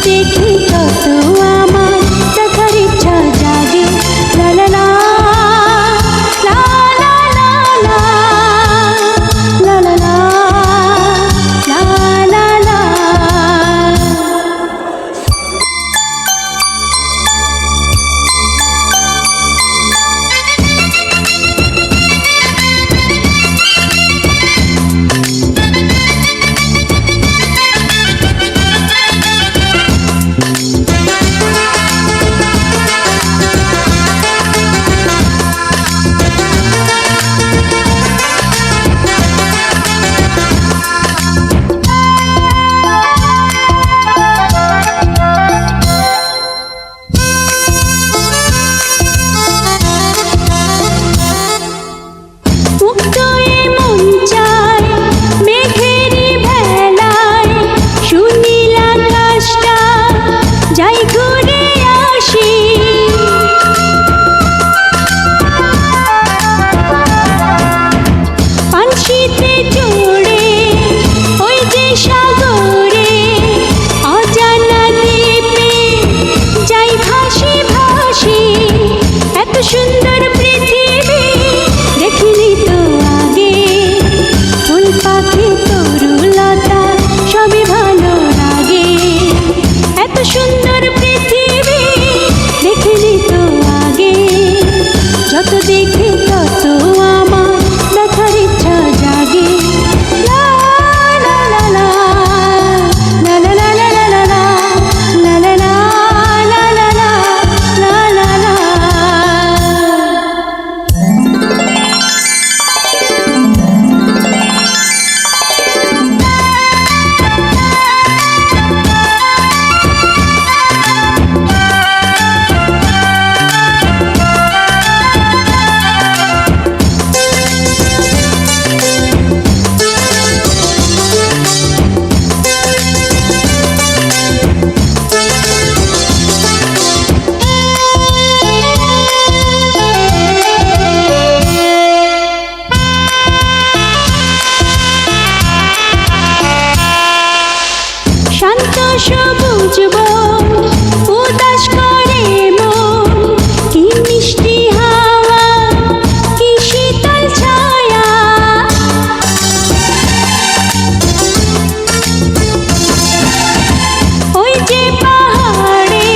দেখি তত আমার দেখার ইচ্ছা জাগে। লা লা লা লা লা লা লা লা লা লা লা লা লা। সুন্দর পৃথিবী দেখিনি তো আগে, ফুল পাখি তরুলতা সবই ভালো লাগে। এত সুন্দর পৃথিবী দেখিনি তো আগে, যত দেখি তত আমার দেখার ইচ্ছা জাগে। লা লা লা লা লা লা লা লা লা লা লা লা লা লা লা লা লা লা। শান্ত সবুজ বন উদাস করে মন, কি মিষ্টি হাওয়া কি শীতল ছায়া। ওই যে পাহাড়ে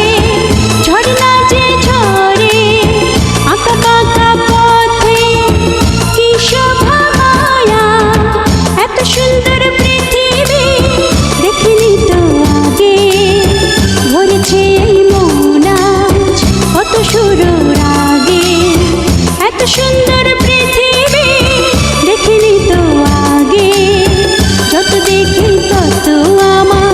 ঝর্ণা যে ঝরে, আঁকা বাঁকা পথে কি শোভা মায়া। এত সুন্দর পৃথিবী দেখিনি তো আগে, ভরেছে এই মন আজ কত সুর আগে। এত সুন্দর পৃথিবী দেখিনি তো আগে, যত দেখি তত আমার